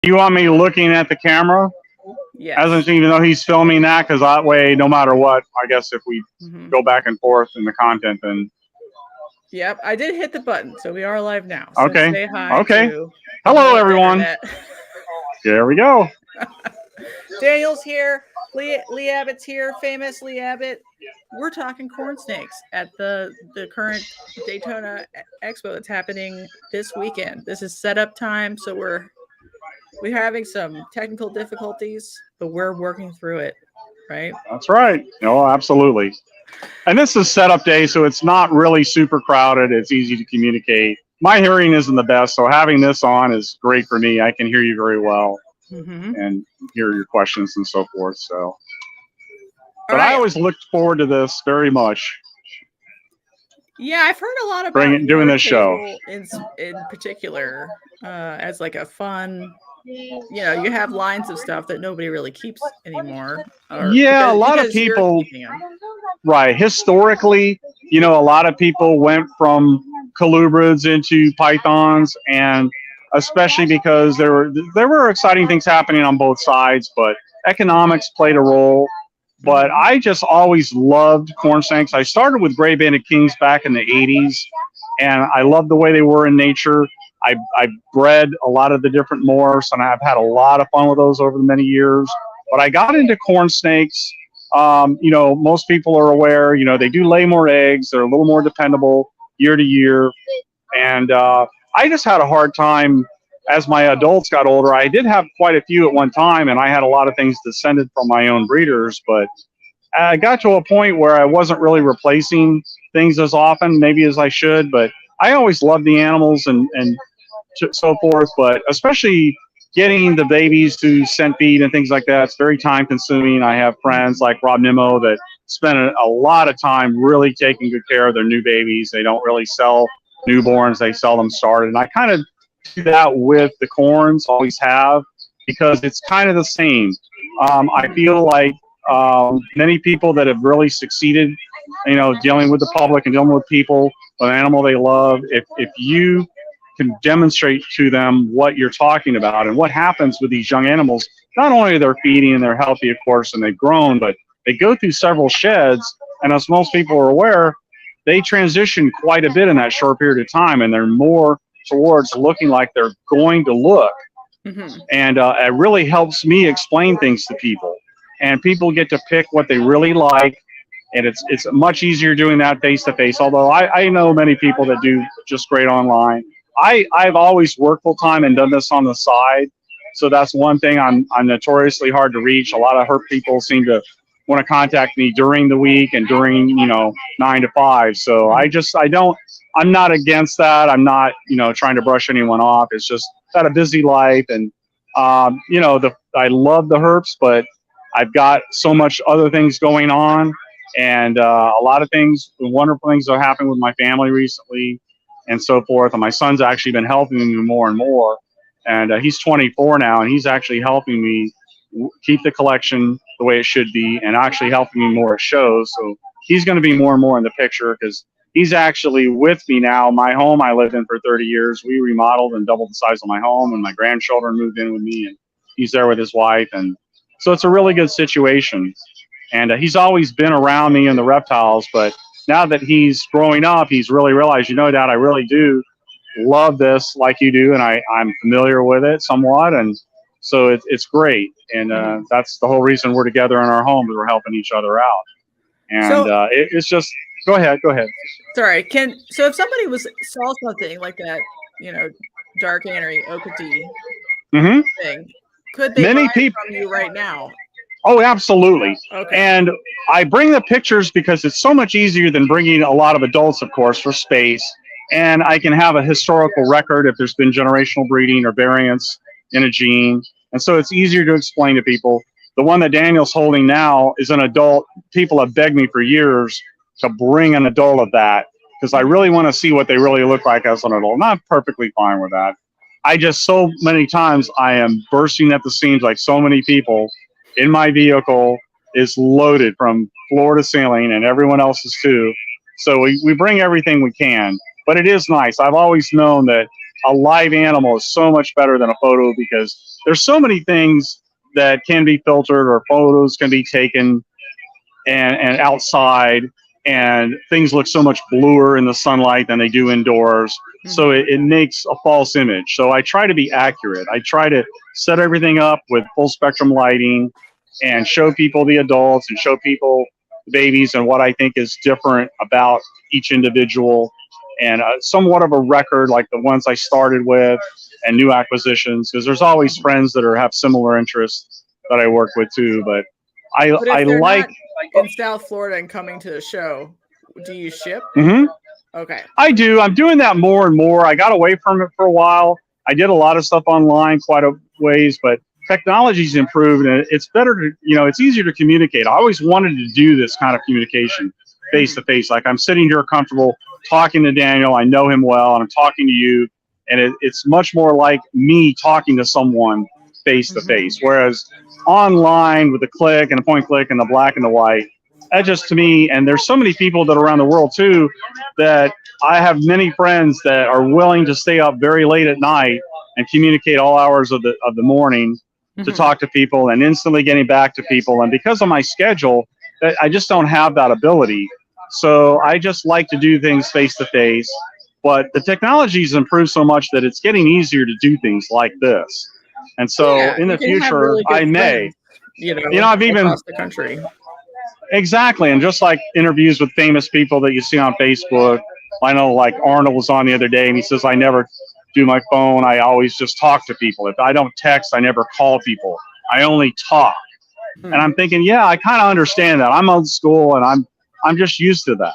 You want me looking at the camera? Yes. Even though he's filming that, because that way, no matter what, I guess if we go back and forth in the content, then. Yep, I did hit the button, so we are live now. So Okay. Say hi. Okay. Hello, everyone. There we go. Daniel's here. Lee Abbott's here. Famous Lee Abbott. We're talking corn snakes at the current Daytona Expo that's happening this weekend. This is setup time, so we're having some technical difficulties, but we're working through it, right? That's right. No, absolutely. And this is setup day, so it's not really super crowded. It's easy to communicate. My hearing isn't the best, so having this on is great for me. I can hear you very well and hear your questions and so forth. So, but I always looked forward to this very much. Yeah, I've heard a lot about doing this show in particular as like a fun. You know, you have lines of stuff that nobody really keeps anymore. Yeah, a lot of people. Right. Historically, you know, a lot of people went from colubrids into pythons, and especially because there were exciting things happening on both sides, but economics played a role. But I just always loved corn snakes. I started with gray banded kings back in the 80s, and I loved the way they were in nature. I bred a lot of the different morphs, and I've had a lot of fun with those over the many years. But I got into corn snakes. You know, most people are aware, you know, they do lay more eggs. They're a little more dependable year to year. And I just had a hard time as my adults got older. I did have quite a few at one time, and I had a lot of things descended from my own breeders. But I got to a point where I wasn't really replacing things as often, maybe as I should. But I always loved the animals and so forth. But especially getting the babies to scent feed and things like that, it's very time consuming. I have friends like Rob Nimmo that spend a lot of time really taking good care of their new babies. They don't really sell newborns, they sell them started. And I kind of do that with the corns, always have, because it's kind of the same. I feel like many people that have really succeeded, you know, dealing with the public and dealing with people, an animal they love, if you can demonstrate to them what you're talking about and what happens with these young animals. Not only are they feeding and they're healthy, of course, and they've grown, but they go through several sheds. And as most people are aware, they transition quite a bit in that short period of time, and they're more towards looking like they're going to look. And it really helps me explain things to people. And people get to pick what they really like. And it's much easier doing that face-to-face, although I know many people that do just great online. I've always worked full time and done this on the side, so that's one thing. I'm notoriously hard to reach. A lot of herp people seem to want to contact me during the week and during 9 to 5. So I'm not against that. I'm not trying to brush anyone off. It's just got a busy life, and I love the herps, but I've got so much other things going on, and a lot of things, wonderful things are happening with my family recently. And so forth. And my son's actually been helping me more and more. And he's 24 now, and he's actually helping me keep the collection the way it should be, and actually helping me more at shows. So he's going to be more and more in the picture, because he's actually with me now. My home I lived in for 30 years. We remodeled and doubled the size of my home, and my grandchildren moved in with me, and he's there with his wife. And so it's a really good situation. And he's always been around me in the reptiles, but now that he's growing up, he's really realized, Dad, I really do love this like you do, and I'm familiar with it somewhat, and so it's great. And that's the whole reason we're together in our home, is we're helping each other out. And it's just, go ahead. Sorry, so if somebody saw something like that, dark Henry, okatee thing, could they buy it from you right now? Oh, absolutely. Okay. And I bring the pictures because it's so much easier than bringing a lot of adults, of course, for space. And I can have a historical record if there's been generational breeding or variants in a gene. And so it's easier to explain to people. The one that Daniel's holding now is an adult. People have begged me for years to bring an adult of that, because I really want to see what they really look like as an adult. And I'm perfectly fine with that. I just, so many times, I am bursting at the seams like so many people. In my vehicle is loaded from floor to ceiling, and everyone else's too. So we bring everything we can, but it is nice. I've always known that a live animal is so much better than a photo, because there's so many things that can be filtered, or photos can be taken and outside, and things look so much bluer in the sunlight than they do indoors. So it makes a false image. So I try to be accurate. I try to set everything up with full spectrum lighting and show people the adults and show people the babies and what I think is different about each individual, and somewhat of a record like the ones I started with and new acquisitions, because there's always friends that have similar interests that I work with too. But I like in South Florida and coming to the show, do you ship? Okay. I do. I'm doing that more and more. I got away from it for a while. I did a lot of stuff online quite a ways, but technology's improved, and it's better to, it's easier to communicate. I always wanted to do this kind of communication face to face. Like, I'm sitting here comfortable talking to Daniel. I know him well, and I'm talking to you, and it's much more like me talking to someone face to face. Whereas online with a click and a point click and the black and the white, that just, to me, and there's so many people that are around the world too, that I have many friends that are willing to stay up very late at night and communicate all hours of the morning to talk to people and instantly getting back to people. And because of my schedule, I just don't have that ability. So I just like to do things face to face. But the technology's improved so much that it's getting easier to do things like this. And so in the future, really I may. I've even across the country. Exactly. And just like interviews with famous people that you see on Facebook, I know, like Arnold was on the other day, and he says, I never do my phone. I always just talk to people. If I don't text, I never call people. I only talk. And I'm thinking, yeah, I kind of understand that. I'm old school, and I'm just used to that.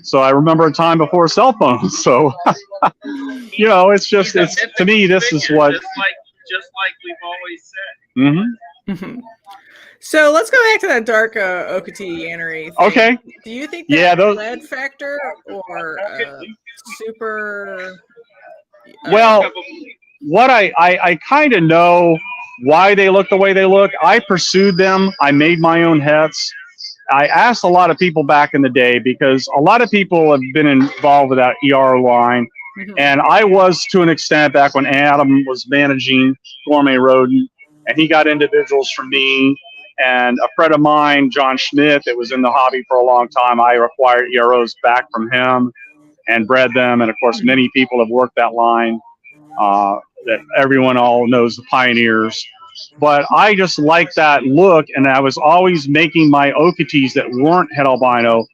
So I remember a time before cell phones. So, it's to me, this is what. Just like we've always said. So let's go back to that dark okatee anery thing. Okay. Do you think that lead factor or super? Well, what I kind of know why they look the way they look. I pursued them. I made my own hets. I asked a lot of people back in the day, because a lot of people have been involved with that ERO line. And I was, to an extent, back when Adam was managing Gourmet Rodent, and he got individuals from me and a friend of mine, John Schmidt, that was in the hobby for a long time. I acquired EROs back from him and bred them. And of course, many people have worked that line, that everyone all knows, the pioneers. But I just like that look, and I was always making my okatees that weren't het albino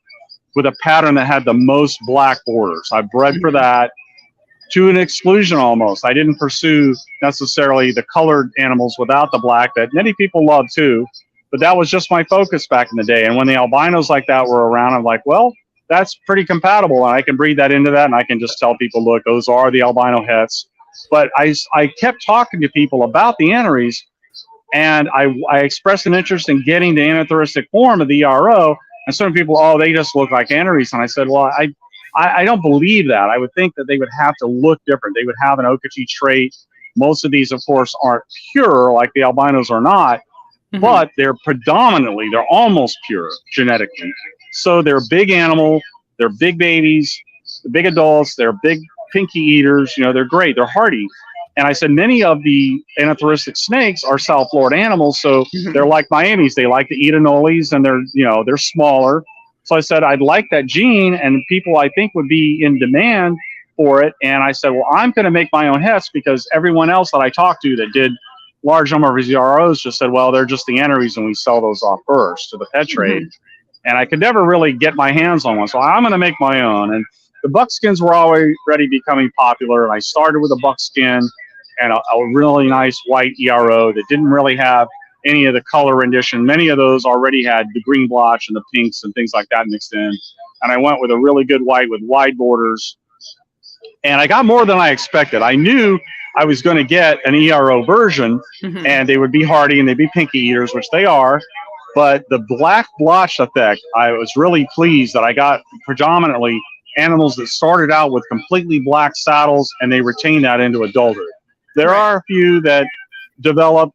with a pattern that had the most black borders. I bred for that to an exclusion almost. I didn't pursue necessarily the colored animals without the black that many people love too, but that was just my focus back in the day. And when the albinos like that were around, I'm like, well, that's pretty compatible, and I can breed that into that, and I can just tell people, look, those are the albino hets. But I kept talking to people about the aneries, and I expressed an interest in getting the anathoristic form of the ERO, and some people, oh, they just look like aneries. And I said, well, I don't believe that. I would think that they would have to look different. They would have an okatee trait. Most of these, of course, aren't pure like the albinos are not, but they're almost pure genetically. So they're big animal, they're big babies, big adults, they're big pinky eaters. They're great. They're hardy. And I said, many of the anathoristic snakes are South Florida animals, so they're like Miamis. They like to eat anoles, and they're smaller. So I said, I'd like that gene, and people I think would be in demand for it. And I said, well, I'm going to make my own hets, because everyone else that I talked to that did large number of EROs just said, well, they're just the aneries, and we sell those off first to the pet trade. And I could never really get my hands on one. So I'm going to make my own. And the buckskins were already becoming popular. And I started with a buckskin and a really nice white ERO that didn't really have any of the color rendition. Many of those already had the green blotch and the pinks and things like that mixed in. And I went with a really good white with wide borders. And I got more than I expected. I knew I was going to get an ERO version, and they would be hardy and they'd be pinky eaters, which they are. But the black blotch effect, I was really pleased that I got predominantly animals that started out with completely black saddles, and they retained that into adulthood. There are a few that develop,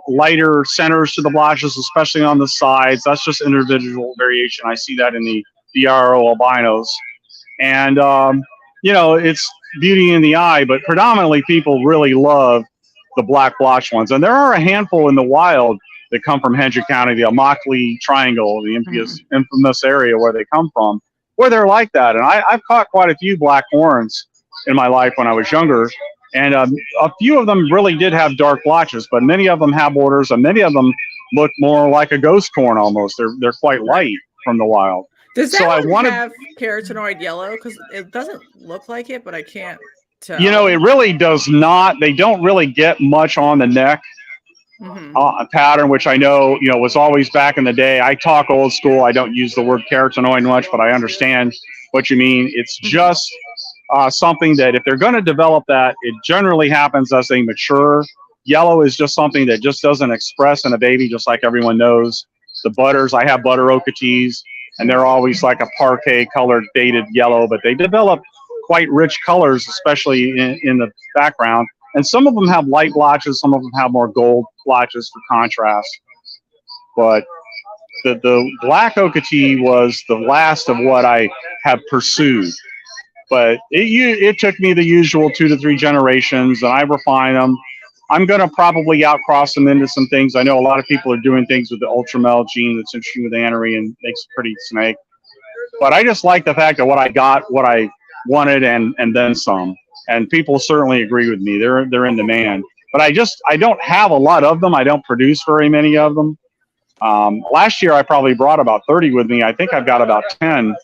lighter centers to the blotches, especially on the sides. That's just individual variation. I see that in the ERO albinos. And you know, it's beauty in the eye, but predominantly people really love the black blotch ones. And there are a handful in the wild that come from Hendrick County, the Immokalee Triangle, the infamous area where they come from, where they're like that. And I've caught quite a few black horns in my life when I was younger. And a few of them really did have dark blotches, but many of them have borders, and many of them look more like a ghost corn almost. They're quite light from the wild. Does that one have carotenoid yellow? Because it doesn't look like it, but I can't tell. You know, it really does not. They don't really get much on the neck pattern, which I know, you know, was always back in the day. I talk old school. I don't use the word carotenoid much, but I understand what you mean. It's just something that if they're going to develop that, it generally happens as they mature. Yellow is just something that just doesn't express in a baby, just like everyone knows. The butters, I have butter okatees, and they're always like a parquet colored faded yellow, but they develop quite rich colors, especially in the background. And some of them have light blotches, some of them have more gold blotches for contrast. But the black okatee was the last of what I have pursued. But it took me the usual 2 to 3 generations, and I refine them. I'm going to probably outcross them into some things. I know a lot of people are doing things with the ultramel gene that's interesting with anery and makes a pretty snake. But I just like the fact that what I got, what I wanted, and then some. And people certainly agree with me. They're in demand. But I don't have a lot of them. I don't produce very many of them. Last year I probably brought about 30 with me. I think I've got about 10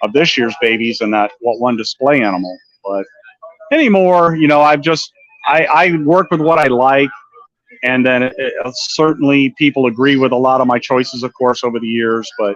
of this year's babies in that one display animal. But anymore, you know, I work with what I like, and then certainly people agree with a lot of my choices, of course, over the years. But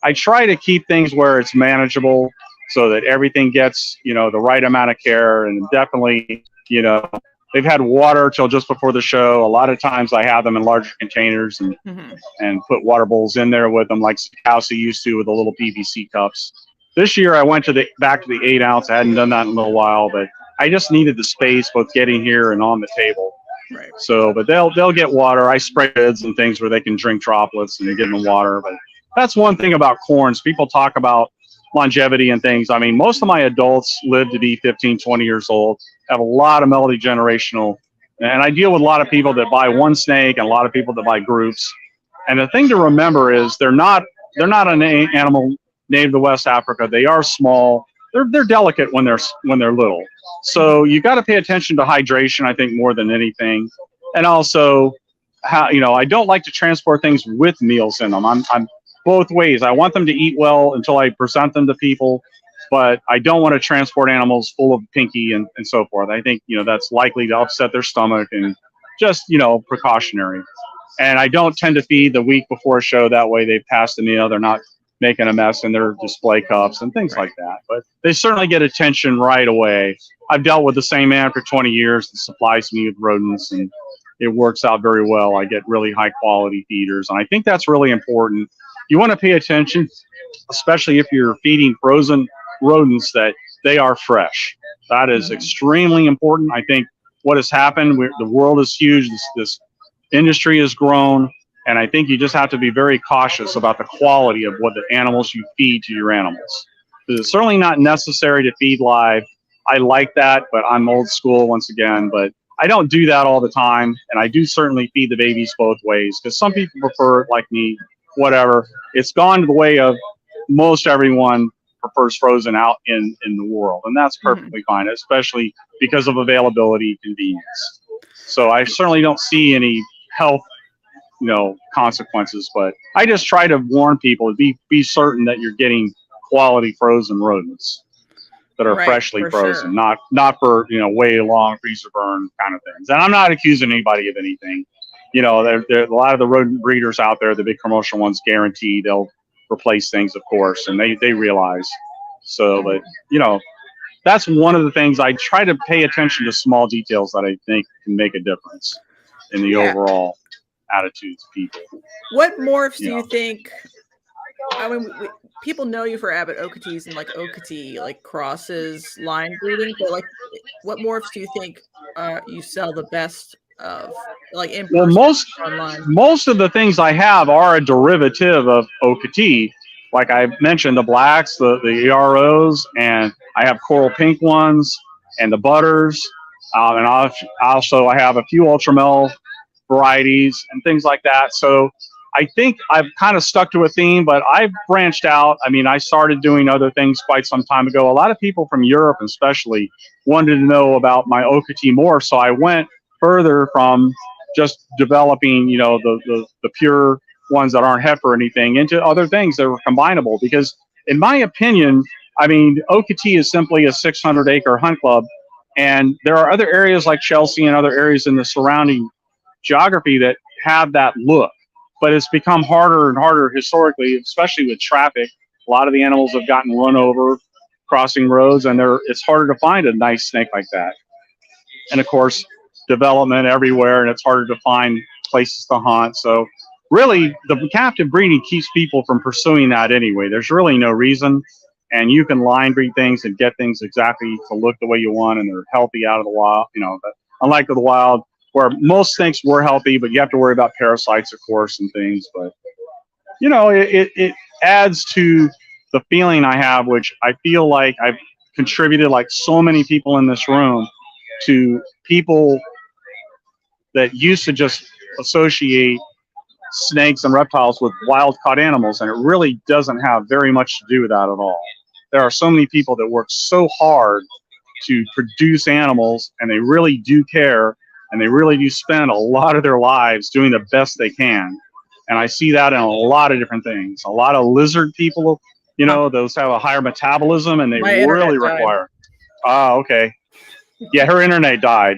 I try to keep things where it's manageable, so that everything gets, you know, the right amount of care. And definitely, you know, they've had water till just before the show. A lot of times I have them in larger containers and put water bowls in there with them, like Housey used to with the little PVC cups. This year I went back to the 8 ounce. I hadn't done that in a little while, but I just needed the space both getting here and on the table. Right. So, but they'll get water. I spray beds and things where they can drink droplets and give them water. But that's one thing about corns. People talk about longevity and things. I mean, most of my adults live to be 15, 20 years old, have a lot of multi-generational, and I deal with a lot of people that buy one snake and a lot of people that buy groups. And the thing to remember is they're not an animal native to West Africa. They are small. They're delicate when they're little. So you got to pay attention to hydration, I think, more than anything. And also, how, you know, I don't like to transport things with meals in them. I'm both ways. I want them to eat well until I present them to people, but I don't want to transport animals full of pinky and so forth. I think, you know, that's likely to upset their stomach and just, you know, precautionary. And I don't tend to feed the week before a show. That way they've passed the meal. They're not making a mess in their display cups and things like that. But they certainly get attention right away. I've dealt with the same man for 20 years that supplies me with rodents, and it works out very well. I get really high quality feeders, and I think that's really important. You want to pay attention, especially if you're feeding frozen rodents, that they are fresh. That is extremely important. I think what has happened, the world is huge. This industry has grown, and I think you just have to be very cautious about the quality of what the animals you feed to your animals. It's certainly not necessary to feed live. I like that, but I'm old school once again. But I don't do that all the time, and I do certainly feed the babies both ways, because some people prefer it like me. Whatever. It's gone to the way of most everyone prefers frozen out in the world, and that's perfectly fine, especially because of availability, convenience. So I certainly don't see any health, you know, consequences, but I just try to warn people to be certain that you're getting quality frozen rodents that are freshly frozen, not for, you know, way long freezer burn kind of things. And I'm not accusing anybody of anything. You know, there a lot of the rodent breeders out there, the big commercial ones, guarantee they'll replace things, of course, and they realize. So, but, you know, that's one of the things. I try to pay attention to small details that I think can make a difference in the overall attitudes of people. What morphs do you think? I mean, people know you for Abbott okatees and like okatee, like crosses, line breeding, but like, what morphs do you think you sell the best of? Like in person, most of the things I have are a derivative of okatee. Like I mentioned, the blacks, the EROs, and I have coral pink ones and the butters. And I have a few ultramel varieties and things like that. So I think I've kind of stuck to a theme, but I've branched out. I mean, I started doing other things quite some time ago. A lot of people from Europe especially wanted to know about my okatee more. So I went further from just developing, you know, the pure ones that aren't hep or anything into other things that were combinable. Because in my opinion, I mean, okatee is simply a 600-acre hunt club. And there are other areas like Chelsea and other areas in the surrounding geography that have that look. But it's become harder and harder historically, especially with traffic. A lot of the animals have gotten run over crossing roads, and it's harder to find a nice snake like that. And of course, development everywhere, and it's harder to find places to hunt. So really, the captive breeding keeps people from pursuing that anyway. There's really no reason. And you can line breed things and get things exactly to look the way you want, and they're healthy out of the wild. You know, but unlike the wild, where most snakes were healthy, but you have to worry about parasites, of course, and things. But, you know, it adds to the feeling I have, which I feel like I've contributed, like so many people in this room, to people that used to just associate snakes and reptiles with wild-caught animals, and it really doesn't have very much to do with that at all. There are so many people that work so hard to produce animals, and they really do care. And they really do spend a lot of their lives doing the best they can. And I see that in a lot of different things. A lot of lizard people, you know, those have a higher metabolism, and they really require. Oh, okay. Yeah, her internet died.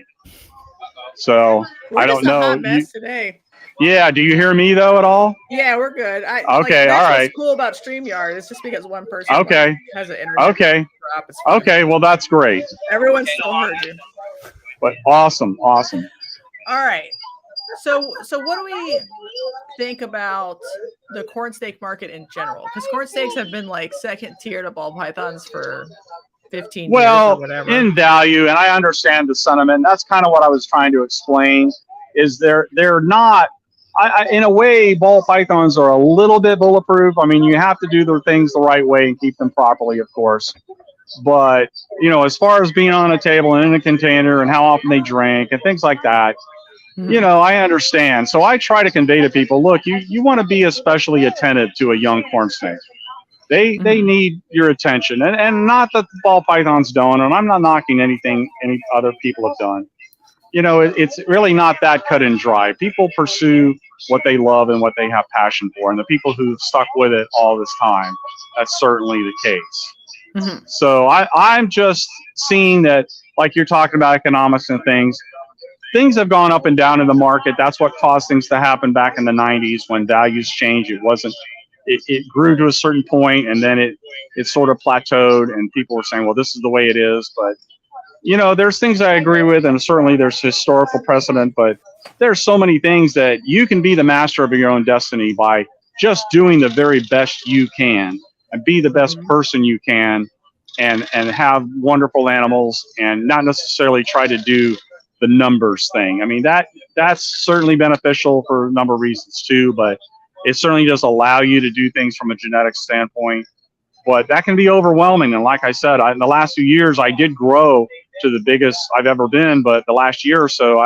So I don't know. Hot mess today. Yeah, do you hear me though at all? Yeah, we're good. Okay, all right. What's cool about StreamYard is just because one person has an internet drop. Okay, well that's great. Everyone still heard you. But awesome. All right. So what do we think about the corn snake market in general? Because corn snakes have been like second tier to ball pythons for 15 years or whatever. In value, and I understand the sentiment. That's kind of what I was trying to explain. Is they're not. In a way, ball pythons are a little bit bulletproof. I mean, you have to do the things the right way and keep them properly, of course. But, you know, as far as being on a table and in a container and how often they drink and things like that, you know, I understand. So I try to convey to people, look, you want to be especially attentive to a young corn snake. They need your attention. And not that the ball pythons don't, and I'm not knocking anything any other people have done. You know, it's really not that cut and dry. People pursue what they love and what they have passion for. And the people who've stuck with it all this time, that's certainly the case. So I'm just seeing that, like you're talking about economics and things have gone up and down in the market. That's what caused things to happen back in the 90s when values changed. It grew to a certain point, and then it sort of plateaued, and people were saying, well, this is the way it is. But, you know, there's things I agree with, and certainly there's historical precedent, but there's so many things that you can be the master of your own destiny by just doing the very best you can. And be the best person you can, and have wonderful animals, and not necessarily try to do the numbers thing. I mean, that's certainly beneficial for a number of reasons too, but it certainly does allow you to do things from a genetic standpoint. But that can be overwhelming. And like I said, in the last few years, I did grow to the biggest I've ever been, but the last year or so,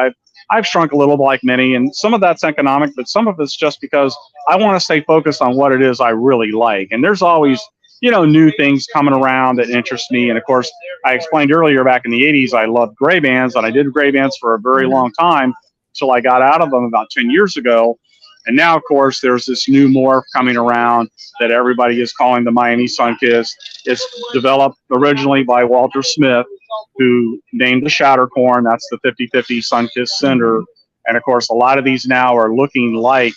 I've shrunk a little, like many, and some of that's economic, but some of it's just because I want to stay focused on what it is I really like. And there's always, you know, new things coming around that interest me. And of course, I explained earlier back in the 80s, I loved gray bands, and I did gray bands for a very long time until I got out of them about 10 years ago. And now, of course, there's this new morph coming around that everybody is calling the Miami Sunkist. It's developed originally by Walter Smith, who named the Shattercorn. That's the 50-50 Sunkist Cinder. And of course, a lot of these now are looking like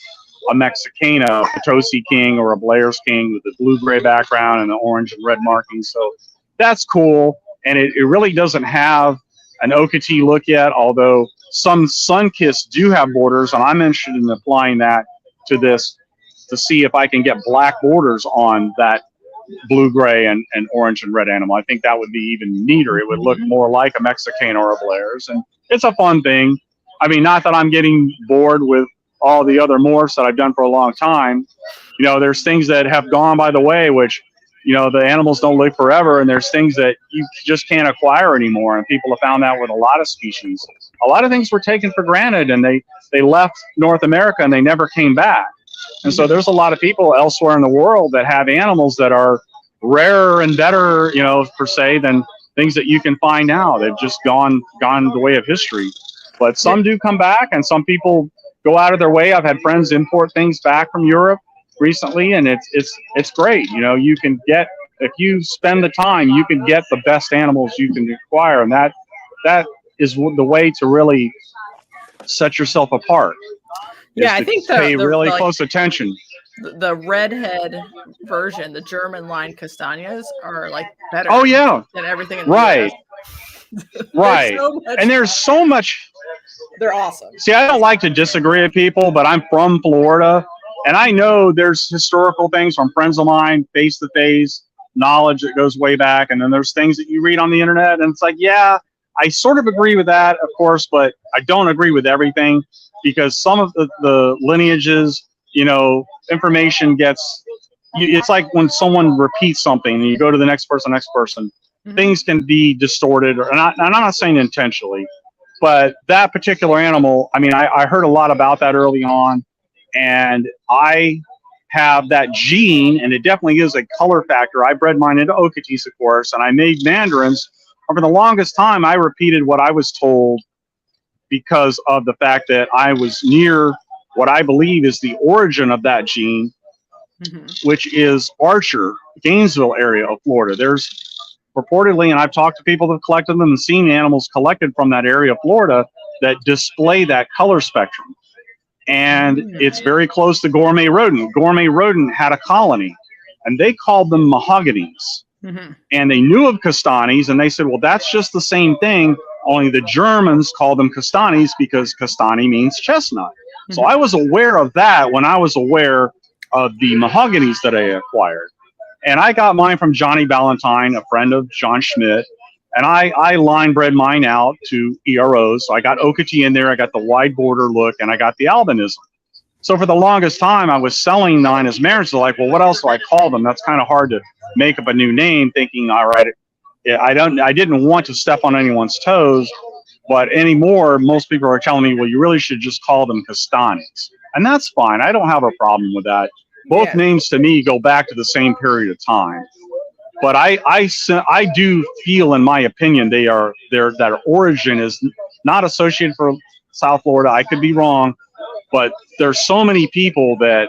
a Mexicana, a Potosi King or a Blair's King with the blue-gray background and the orange and red markings. So that's cool. And it really doesn't have an okatee look yet, although some Sunkist do have borders, and I'm interested in applying that to this to see if I can get black borders on that blue-gray and orange and red animal. I think that would be even neater. It would look more like a Mexican or a Blair's, and it's a fun thing. I mean, not that I'm getting bored with all the other morphs that I've done for a long time. You know, there's things that have gone by the way, which you know, the animals don't live forever, and there's things that you just can't acquire anymore. And people have found that with a lot of species. A lot of things were taken for granted, and they left North America and they never came back. And so there's a lot of people elsewhere in the world that have animals that are rarer and better, you know, per se, than things that you can find now. They've just gone the way of history. But some do come back, and some people go out of their way. I've had friends import things back from Europe recently, and it's great. You know, you can get, if you spend the time, you can get the best animals you can acquire, and that is the way to really set yourself apart. Yeah, I think pay really close attention. The redhead version, the German line castañas, are like better. Oh yeah, than everything in the right, right. And there's so much. They're awesome. See, I don't like to disagree with people, but I'm from Florida, and I know there's historical things from friends of mine, face-to-face knowledge that goes way back, and then there's things that you read on the internet, and it's like, yeah, I sort of agree with that, of course, but I don't agree with everything, because some of the lineages, you know, information gets, it's like when someone repeats something and you go to the next person, things can be distorted, and I'm not saying intentionally, but that particular animal, I mean, I heard a lot about that early on, and I have that gene, and it definitely is a color factor. I bred mine into okatees, of course, and I made mandarins. For the longest time, I repeated what I was told because of the fact that I was near what I believe is the origin of that gene, which is Archer, Gainesville area of Florida. There's purportedly, and I've talked to people that have collected them and seen animals collected from that area of Florida that display that color spectrum. And it's very close to gourmet rodent. Gourmet rodent had a colony, and they called them mahoganies. And they knew of castanis, and they said, well, that's just the same thing, only the Germans call them castanis because castani means chestnut. So I was aware of that when I was aware of the mahoganies that I acquired. And I got mine from Johnny Ballantyne, a friend of John Schmidt, and I line bred mine out to EROs. So I got okatee in there, I got the wide border look, and I got the albinism. So for the longest time, I was selling mine as marriage. So like, well, what else do I call them? That's kind of hard to make up a new name, thinking, all right, I didn't want to step on anyone's toes, but anymore, most people are telling me, well, you really should just call them castanis. And that's fine. I don't have a problem with that. Both names to me go back to the same period of time. But I do feel, in my opinion, their origin is not associated for South Florida. I could be wrong, but there's so many people that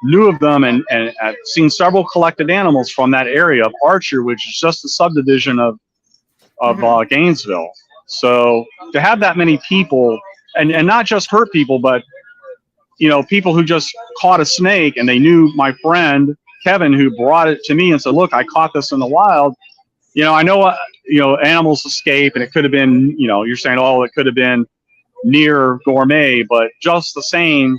knew of them and I've seen several collected animals from that area of Archer, which is just a subdivision of Gainesville. So to have that many people, and not just hurt people, but you know, people who just caught a snake, and they knew my friend Kevin, who brought it to me and said, look, I caught this in the wild. You know, I know, you know, animals escape, and it could have been, you know, you're saying, oh, it could have been near gourmet, but just the same,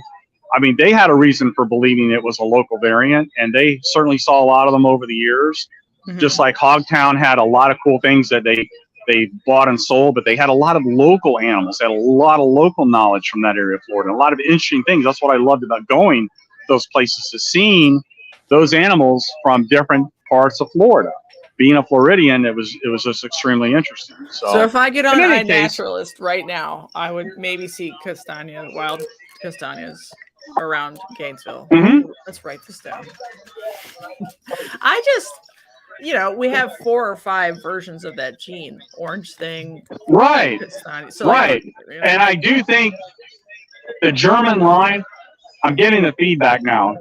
I mean, they had a reason for believing it was a local variant, and they certainly saw a lot of them over the years. Just like Hogtown had a lot of cool things that they bought and sold, but they had a lot of local animals. They had a lot of local knowledge from that area of Florida, a lot of interesting things. That's what I loved about going those places, to seeing those animals from different parts of Florida. Being a Floridian, it was just extremely interesting. So if I get on iNaturalist right now, I would maybe see wild castañas around Gainesville. Let's write this down. I just, you know, we have 4 or 5 versions of that gene, orange thing, right? So right, you know, and I do think the German line. I'm getting the feedback now,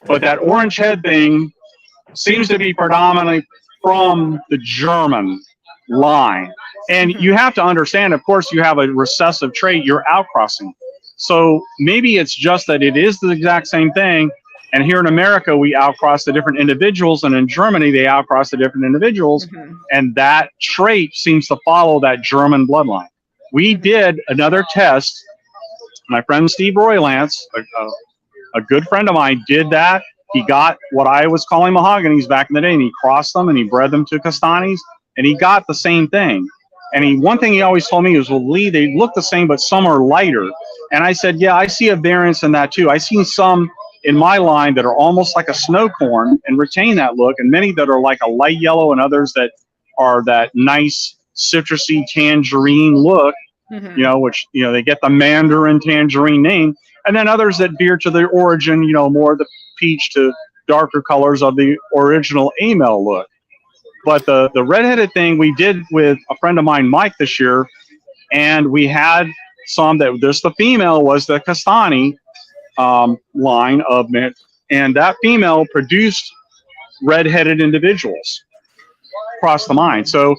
but that orange head thing seems to be predominantly from the German line. And you have to understand, of course, you have a recessive trait, you're outcrossing. So maybe it's just that it is the exact same thing. And here in America, we outcross the different individuals. And in Germany, they outcross the different individuals. And that trait seems to follow that German bloodline. We did another test. My friend Steve Roylance, a good friend of mine, did that. He got what I was calling mahoganies back in the day, and he crossed them and he bred them to castanis, and he got the same thing. And one thing he always told me was, well, Lee, they look the same, but some are lighter. And I said, yeah, I see a variance in that too. I seen some in my line that are almost like a snow corn and retain that look, and many that are like a light yellow, and others that are that nice citrusy tangerine look, you know, which, you know, they get the Mandarin tangerine name, and then others that veer to the origin, you know, more the peach to darker colors of the original Amel look. But the redheaded thing we did with a friend of mine, Mike, this year, and we had some that this, the female was the Castani line of it, and that female produced redheaded individuals across the mine. So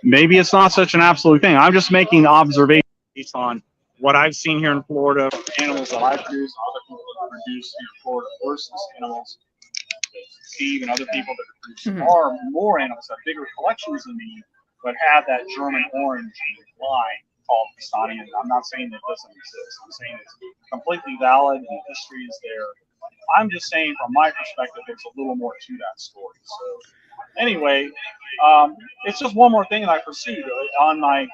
maybe it's not such an absolute thing. I'm just making observations based on what I've seen here in Florida, animals that I produce, other people that produce in Florida versus animals Steve and other people that produce far more animals, have bigger collections than me, but have that German orange line called Castani. And I'm not saying that it doesn't exist. I'm saying it's completely valid and the history is there. I'm just saying from my perspective, there's a little more to that story. So anyway, it's just one more thing that I pursued on my,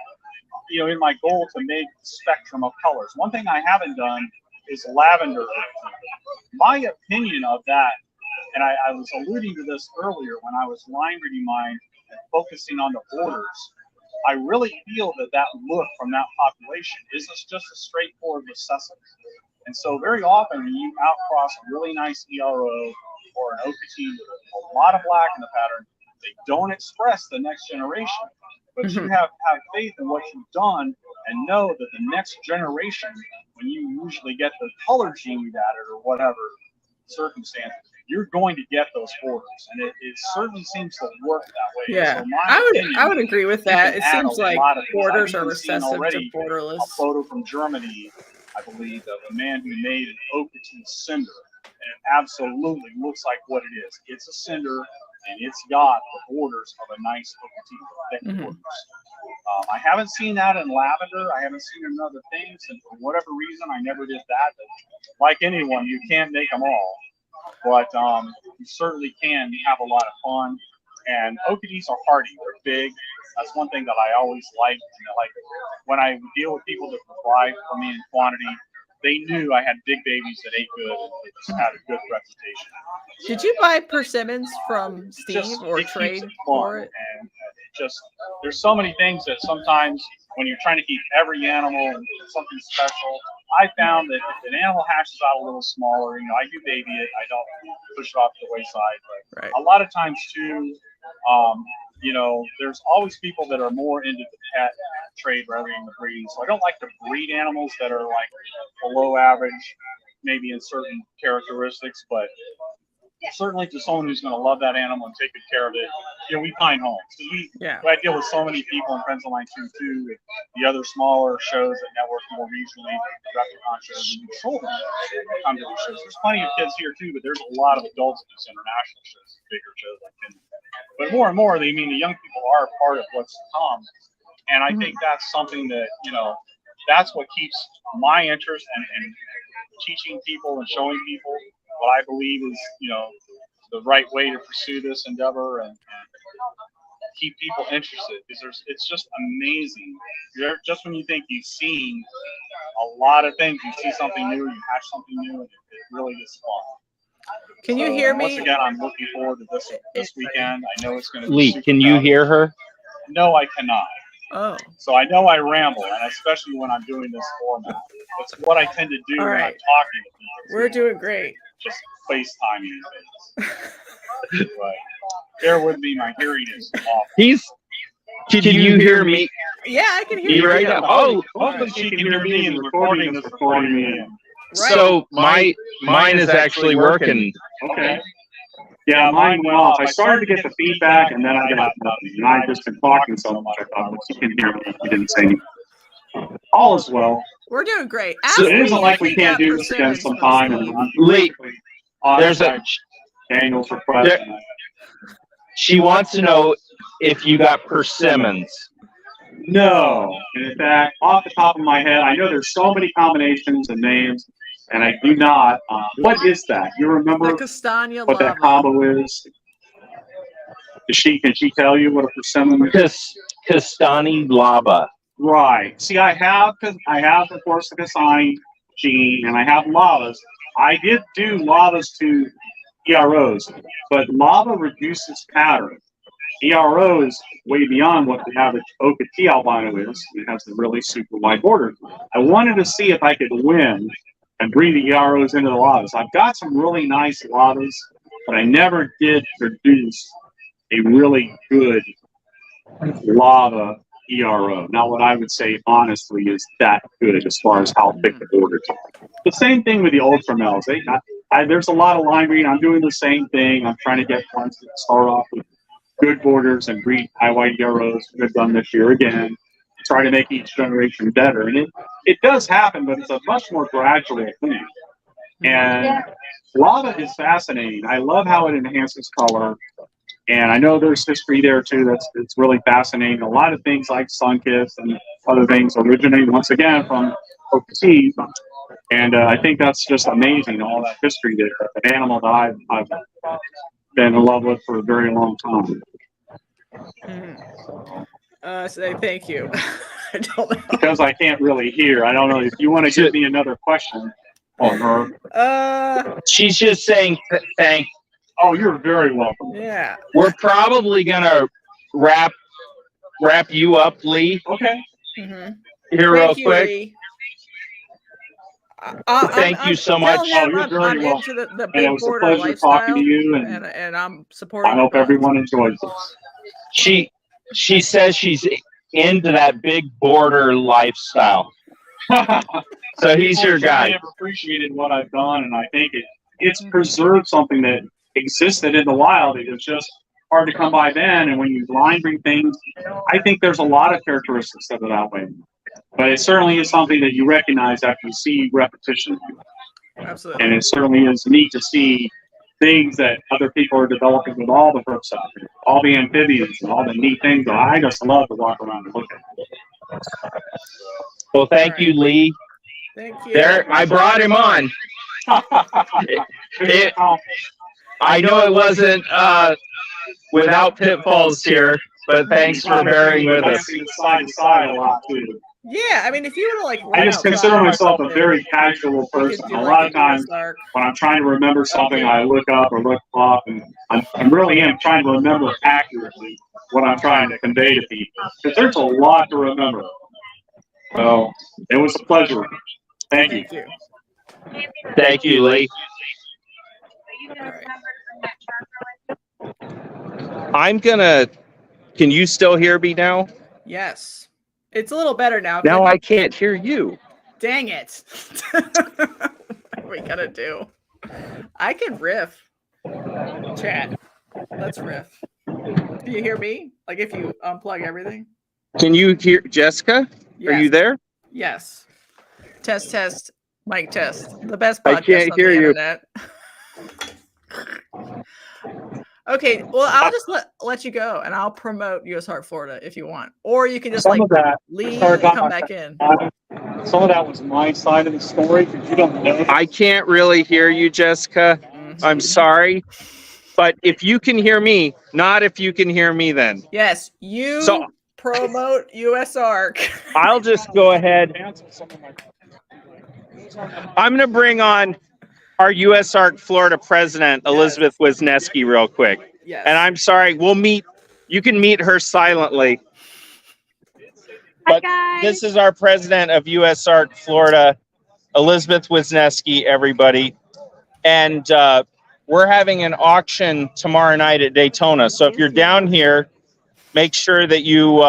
you know, in my goal to make spectrum of colors. One thing I haven't done is lavender. My opinion of that, and I was alluding to this earlier when I was line reading mine and focusing on the borders, I really feel that that look from that population isn't just a straightforward recessive. And so very often when you outcross a really nice ERO or an okatee with a lot of black in the pattern, they don't express the next generation. But you have faith in what you've done and know that the next generation, when you usually get the color gene added or whatever circumstance, you're going to get those borders, and it certainly seems to work that way. Yeah, so I would agree with that. It seems like borders are recessive to borderless. A photo from Germany, I believe, of a man who made an okatee cinder, and it absolutely looks like what it is. It's a cinder, and it's got the borders of a nice okatee, thick borders. I haven't seen that in lavender. I haven't seen it in other things, and for whatever reason, I never did that. But like anyone, you can't make them all. But you certainly can have a lot of fun. And okatees are hardy. They're big. That's one thing that I always liked. You know, like when I deal with people that provide for me in quantity, they knew I had big babies that ate good and they just had a good reputation. Did you buy persimmons from Steve or trade for it? And just there's so many things that sometimes when you're trying to keep every animal and something special, I found that if an animal hatches out a little smaller, you know, I do baby it. I don't push it off to the wayside. But a lot of times too, you know, there's always people that are more into the pet trade rather than the breeding. So I don't like to breed animals that are like below average, maybe in certain characteristics, but certainly to someone who's going to love that animal and take good care of it, you know, we find homes. I deal with so many people in friends of mine too, with the other smaller shows that network more regionally, the Reptilia shows, and we sold them come to these shows. There's plenty of kids here too, but there's a lot of adults at these international shows, bigger shows like this. But more and more, I mean, the young people are part of what's to come. And I think that's something that, you know, that's what keeps my interest in teaching people and showing people what I believe is, you know, the right way to pursue this endeavor and keep people interested. Because it's just amazing. Just when you think you've seen a lot of things, you see something new, you hatch something new, and it really is fun. Can you hear me? Once again, I'm looking forward to this weekend. I know it's going to be Lee, can you hear her? No, I cannot. Oh. So I know I ramble, and especially when I'm doing this format. That's what I tend to do when I'm talking to people. We're doing great. Just FaceTiming things. But bear with me, my hearing is awful. Can you hear me? Yeah, I can hear you right now. Hopefully she can hear me and the recording is recording me in. Right. So mine is actually working. Okay. Yeah, mine went off. I started to get the feedback, and then I got nothing. And I've just been talking so much, I thought, well, you can hear me. You didn't say anything. All is well. We're doing great. So it isn't like we can't do this again sometime. And Lee, there's a Daniel's request. She wants to know if you got persimmons. No. In fact, off the top of my head, I know there's so many combinations and names, and I do not. What is that? You remember what that combo is? Can she tell you what a persimmon is? Castani lava. Right. See, I have, of course, the Castani gene, and I have lavas. I did do lavas to EROs, but lava reduces pattern. ERO is way beyond what the average okatee albino is. It has the really super wide borders. I wanted to see if I could win and bring the EROs into the lavas. I've got some really nice lavas, but I never did produce a really good lava ERO. Not what I would say, honestly, is that good as far as how thick the borders are. The same thing with the ultramels. There's a lot of lime green. I'm doing the same thing. I'm trying to get ones that start off with good borders and breed high white EROs. We've done this year again. Try to make each generation better. And it does happen, but it's a much more gradual thing. And lava is fascinating. I love how it enhances color. And I know there's history there too. It's really fascinating. A lot of things like sun-kissed and other things originate once again from okatee. And I think that's just amazing, all that history there. An animal that I've been in love with for a very long time. Say thank you. I don't know. Because I can't really hear. I don't know if you want to give me another question on her. She's just saying thank. Oh, you're very welcome. Yeah. We're probably gonna wrap you up, Lee. Okay. Mm-hmm. Here, real quick. Lee. Thank you so much. I'm very into the And it big was a border pleasure lifestyle, talking to you, and and I'm supporting. I hope everyone enjoys this. She says she's into that big border lifestyle. So he's your guy. I've appreciated what I've done, and I think it's preserved something that existed in the wild. It was just hard to come by then, and when you line bring things, I think there's a lot of characteristics of it that way. But it certainly is something that you recognize after you see repetition. Absolutely. And it certainly is neat to see things that other people are developing with all the hooks out there, all the amphibians and all the neat things that I just love to walk around and look at. Well, thank you, Lee. Thank you. There, I brought him on. I know it wasn't without pitfalls here, but thanks for bearing with us. Side to side a lot too. Yeah, I mean, if you were to like, I just consider myself a very casual person. A lot of times, when I'm trying to remember something, I look up or look up, and I really am trying to remember accurately what I'm trying to convey to people. Because there's a lot to remember. So it was a pleasure. Thank you. Thank you, Lee. I'm gonna. Can you still hear me now? Yes. It's a little better now. Now I can't hear you. Dang it. What are we gonna do? I can riff. Chat. Let's riff. Do you hear me? Like if you unplug everything? Can you hear Jessica? Yes. Are you there? Yes. Test, test. Mic test. The best podcast I can't on hear the you. internet. Okay, well, I'll just let you go, and I'll promote USARK Florida if you want, or you can just Some of that, leave and come back in. Some of that was my side of the story because you don't know. I can't really hear you, Jessica. I'm sorry, but if you can hear me, not if you can hear me, then Yes, you promote USARK. I'll just go ahead. I'm going to bring on our USARK Florida president, Elizabeth Wisniewski, real quick. Yes. And I'm sorry, you can meet her silently. But this is our president of USARK Florida, Elizabeth Wisniewski, everybody. And we're having an auction tomorrow night at Daytona. So if you're down here, make sure that you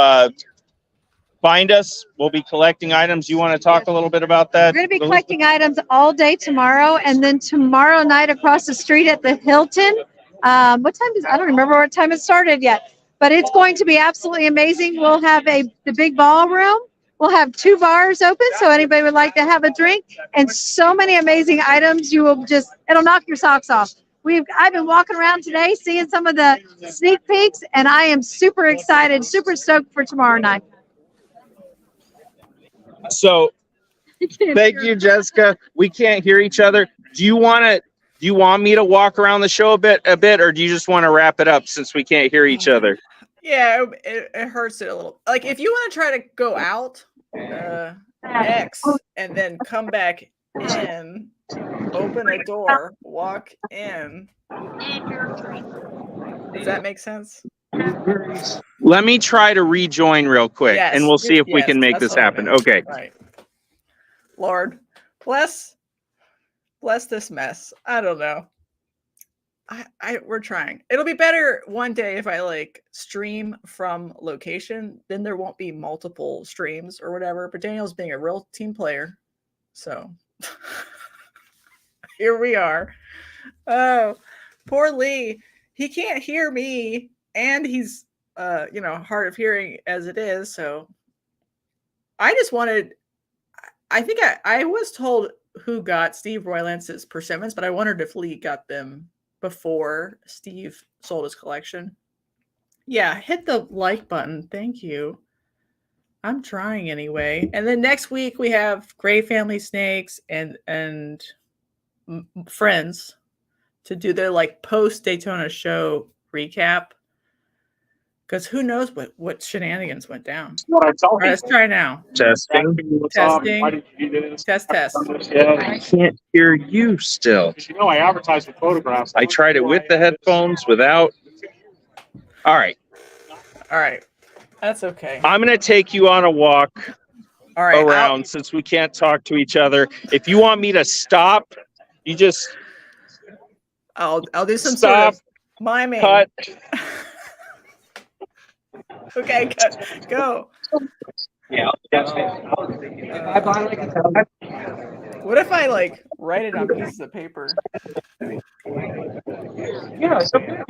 find us. We'll be collecting items. You want to talk a little bit about that? We're going to be collecting items all day tomorrow, and then tomorrow night across the street at the Hilton. What time is? I don't remember what time it started yet, but it's going to be absolutely amazing. We'll have the big ballroom. We'll have 2 bars open, so anybody would like to have a drink, and so many amazing items. You will it'll knock your socks off. I've been walking around today, seeing some of the sneak peeks, and I am super excited, super stoked for tomorrow night. So thank you, Jessica. We can't hear each other. Do you want me to walk around the show a bit, or do you just want to wrap it up since we can't hear each other? Yeah, it hurts it a little. Like if you want to try to go out, X, and then come back in, open a door, walk in. Does that make sense? Let me try to rejoin real quick, Yes, and we'll see if we yes, can make that's this what I happen. meant. Okay. Right. Lord, bless this mess. I don't know. We're trying. It'll be better one day if I like stream from location. Then there won't be multiple streams or whatever. But Daniel's being a real team player, so here we are. Oh, poor Lee. He can't hear me, and he's hard of hearing as it is. So I just wanted. I think I was told who got Steve Roylance's persimmons, but I wondered if Lee got them before Steve sold his collection. Yeah, hit the like button. Thank you. I'm trying anyway. And then next week we have Gray Family Snakes and friends to do their like post Daytona show recap. Because who knows what shenanigans went down. What I tell All right, let's try now. Testing. Testing. Why did you do this? Test. I can't hear you still. You know, I advertise with photographs. I tried it with the headphones, without. All right. That's okay. I'm going to take you on a walk All right. around since we can't talk to each other. If you want me to stop, you just I'll do some stop, sort of miming. cut. Okay, go. Yeah. What if I like write it on pieces of paper? Yeah, it's okay.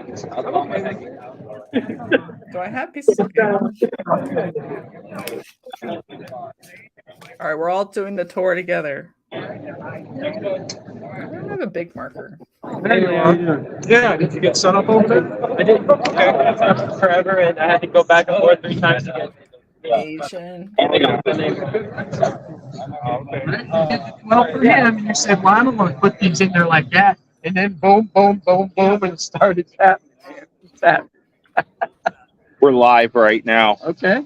Do I have pieces of paper? All right, we're all doing the tour together. I don't have a big marker. Yeah, did you get sun up over there? I did. Okay. Forever, and I had to go back and forth 3 times to get. Asian. Well, for him, you said, well, I'm going to put these in there like that. And then boom, boom, boom, boom, and it started tapping. We're live right now. Okay.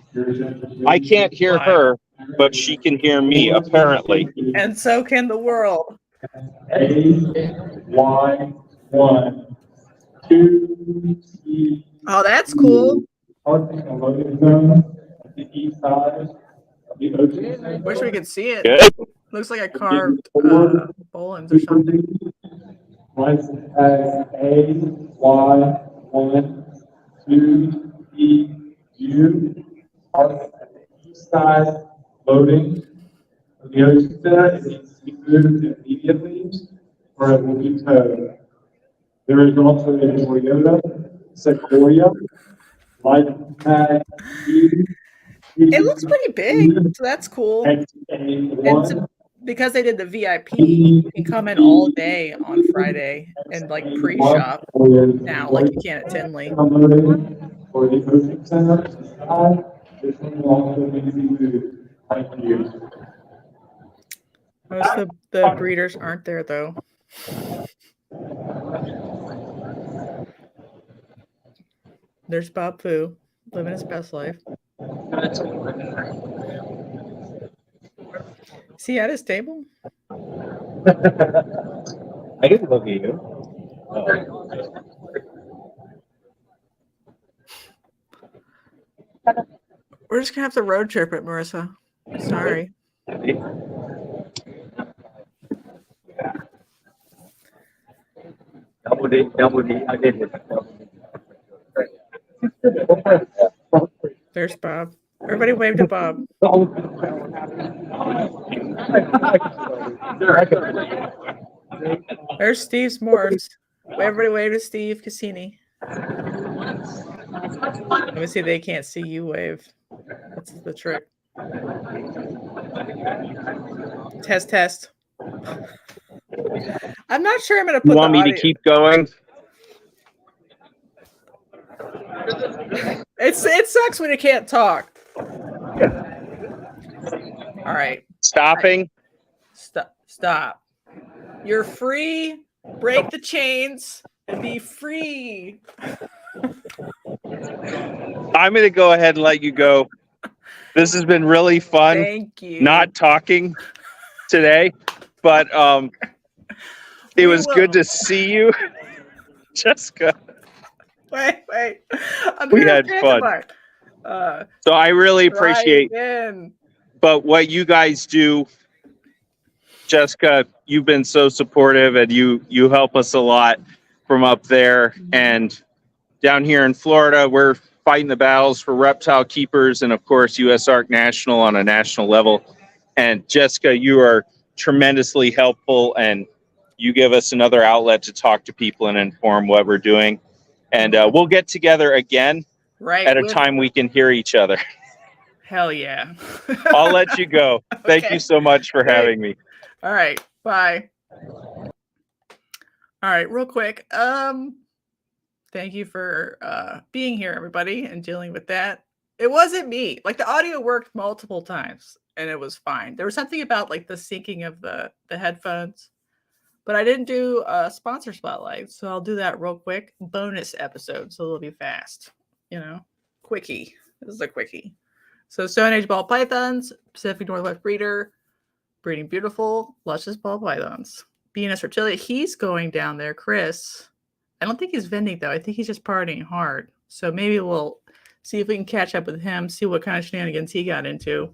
I can't hear her, but she can hear me, apparently. And so can the world. A-Y-1, 2, E. Oh, that's cool. Parking and loading zone at the east side of the ocean. Wish we could see it. Good. Looks like I carved Boland's or something. License tag A-Y-1, 2, E, U. Parking at the east side, loading of the ocean center. It needs to be moved immediately or it will be towed. There is also a Toyota Sequoia license tag E. It looks pretty big, so that's cool. And so, because they did the VIP, you can come in all day on Friday and like pre-shop now, like you can at Tinley. For the ocean center, this one will also need to be moved. Thank you. Most of the breeders aren't there though. There's Bob Fu living his best life. Is he at his table? I didn't look at you. We're just gonna have to road trip it, Marissa. Sorry. Double D. I did it. There's Bob. Everybody wave to Bob. There's Steve's Morphs. Everybody wave to Steve Cassini. Let me see. They can't see you wave. That's the trick. Test. I'm not sure I'm going to put You want the me audio. to keep going? It sucks when you can't talk. All right. Stopping. Stop. You're free. Break the chains and be free. I'm going to go ahead and let you go. This has been really fun. Thank you. Not talking today, but It was good to see you, Jessica. Wait. We had fun. So I really appreciate. But what you guys do, Jessica, you've been so supportive, and you help us a lot from up there. And down here in Florida, we're fighting the battles for reptile keepers and, of course, USARK National on a national level. And Jessica, you are tremendously helpful, and you give us another outlet to talk to people and inform what we're doing. And we'll get together again at a time we can hear each other. Hell yeah. I'll let you go. Thank you so much for having me. All right. Bye. All right, real quick. Thank you for being here, everybody, and dealing with that. It wasn't me. Like, the audio worked multiple times and it was fine. There was something about like the syncing of the headphones, but I didn't do a sponsor spotlight. So I'll do that real quick. Bonus episode. So it'll be fast, quickie. This is a quickie. So Stoneage ball pythons, Pacific Northwest breeder, breeding beautiful, luscious ball pythons. Venus Reptilia, he's going down there. Chris, I don't think he's vending though. I think he's just partying hard. So maybe we'll see if we can catch up with him, see what kind of shenanigans he got into.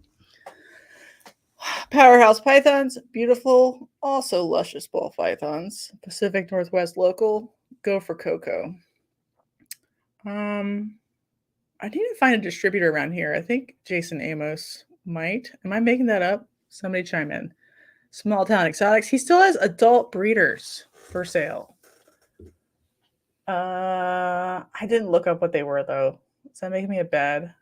Powerhouse pythons, beautiful, also luscious ball pythons. Pacific Northwest local, go for Coco. I need to find a distributor around here. I think Jason Amos might. Am I making that up? Somebody chime in. Small Town Xotics. He still has adult breeders for sale. I didn't look up what they were, though. Is that making me a bad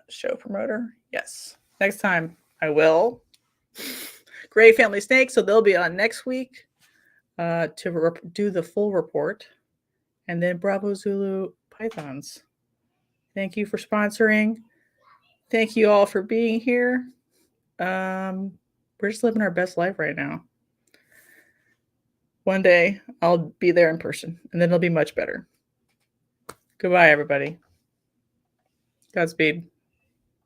show promoter? Yes. Next time I will. Gray Family Snakes. So they'll be on next week to do the full report. And then Bravo Zulu Pythons. Thank you for sponsoring. Thank you all for being here. We're just living our best life right now. One day I'll be there in person, and then it'll be much better. Goodbye, everybody. Godspeed.